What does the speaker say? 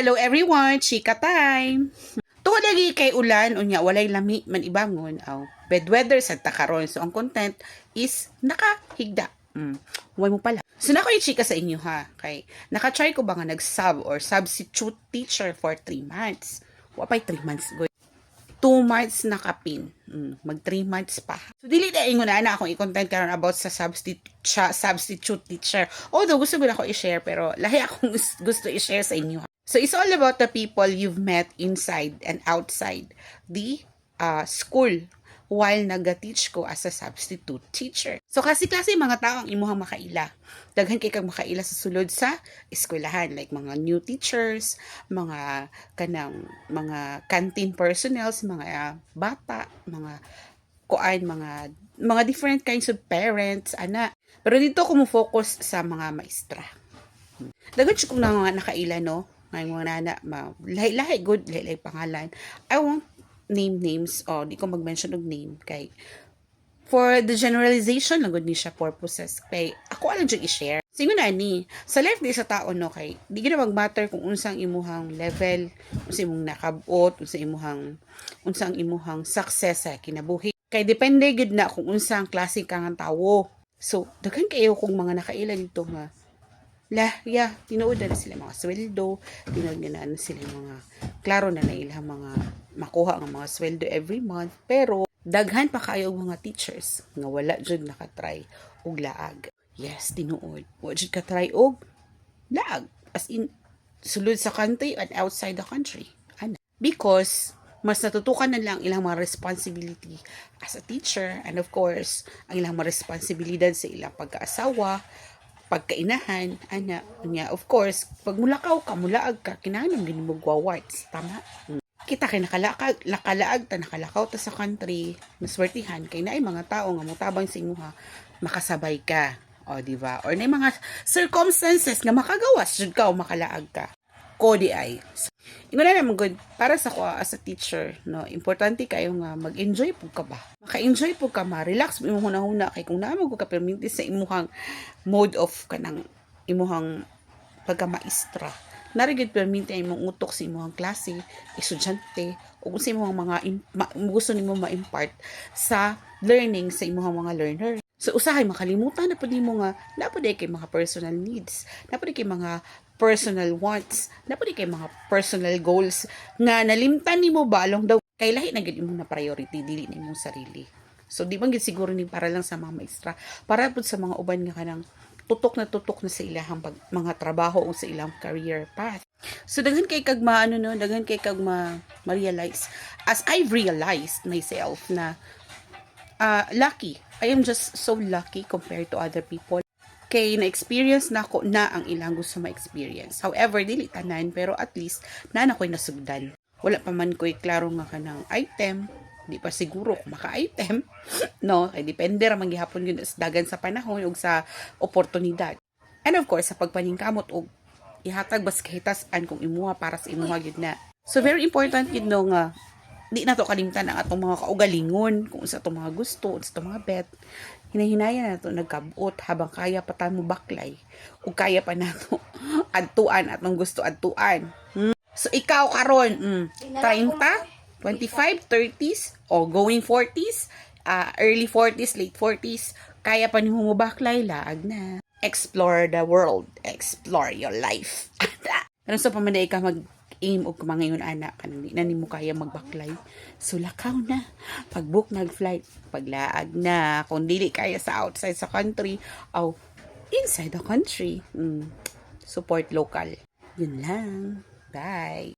Hello everyone, chika time. Tungod lagi kay ulan unya walay lami man ibangon aw bedweather sa takaron. So ang content is nakahigda. Huwag mo pala. So nako chika sa inyo ha. Kay naka-try ko ba nga nag-sub or substitute teacher for 3 months. Wa pay 3 months go. 2 months nakapin. Mag 3 months pa. So dili na ingon na akong i-content karon about sa substitute teacher. Although gusto ko na ako i-share pero lahi akong gusto i-share sa inyo. So it's all about the people you've met inside and outside the school while nag-teach ko as a substitute teacher. So kasi mga tao ang imuhang makaila. Daghan kay kang makaila sa sulod sa eskwelahan, like mga new teachers, mga kanang mga canteen personnel, mga bata, mga different kinds of parents, ana. Pero dito ko mo focus sa mga maestra. Daghan siya kung nakaila, no? Ngay mga nana, lahi good, lahi pangalan. I won't name names, di ko mag-mention ng name, kay for the generalization lang gud ni siya purposes, kay ako alam dyan i-share. Singo na ni, sa life di sa tao, no, kay di gina mag-matter kung unsang imuhang level, unsang imong nakabot, unsang imuhang success sa kinabuhi. Kay depende gud na kung unsang klase ka nga tawo. So, daghan kayo kung mga nakaila dito nga tinuod na sila mga sweldo, tinuod na sila mga, klaro na ilang mga makuha ang mga sweldo every month, pero daghan pa kayo mga teachers nga wala jud nakatry og laag. Yes, tinuod. Wa jud ka try og laag. As in, sulod sa country and outside the country. Ana. Because mas natutukan na lang ilang mga responsibility as a teacher, and of course, ang ilang mga responsibilidad sa ilang pagkaasawa, pagkainahan, niya, of course, pag mulakaw ka, mulaag ka, kinahanglan gini mo gwa-warts, tama? Kita kay nakalaag ta, nakalakaw ta sa country, naswertihan, kay naay mga tao nga mutabang sa imuha, makasabay ka, o diba? Or naay mga circumstances nga makagawas jud ka o makalaag ka. Kodi ay. Ingon na naman good, para sa ko as a teacher, no, importante kayo nga mag-enjoy po ka ba? Maka-enjoy po ka, ma-relax mo huna-huna, kay kung naman ko ka perminti sa imuhang mode of kanang imuhang pagka-maestra. Narigid perminti ay mong utok sa imuhang klase, estudyante, o kung sa imuhang mga gusto nimo ma-impart sa learning sa imuhang mga learner. So usahay makalimutan na pud nimo nga napud kay mga personal needs, napud kay mga personal wants, napud kay mga personal goals nga nalimtan nimo ba along daw kay lahi na gid imong na priority dili na imong sarili. So di man gid siguro ni para lang sa mga maestra, para pud sa mga uban nga kanang tutok na sa ilahang mga trabaho o sa ilang career path. So daghan kay kag daghan kay kag ma-realize as I've realized myself na lucky. I am just so lucky compared to other people. Kay na-experience na ako na ang ilang gusto ma-experience. However, dili tanan, pero at least na ako'y nasugdan. Wala pa man ko'y klaro nga kanang item. Di pa siguro kung maka-item. No, kay depende ra man gihapon yun sa dagan sa panahon o sa oportunidad. And of course, sa pagpaningkamot o ihatag bas kahitasan kung imuha para sa imuha yun na. So very important yun no nga di na to kalimtan ang atong mga kaugalingon kung sa atong mga gusto, sa atong mga bet. Hinahinaya na to nagkabot habang kaya pa tayo baklay o kaya pa na to adtuan atong gusto adtuan. So ikaw karon 30, 25, 30s o going 40s, early 40s, late 40s, kaya pa nimo mo baklay, laag na. Explore the world, explore your life. Ano sa pamanday ka mag-aim o kumangayon anak kanang di na nimo kaya magbaklay, so lakaw na pag-book nag-flight, paglaag na kung dili kaya sa outside sa country o inside the country, support local. Yun lang, bye.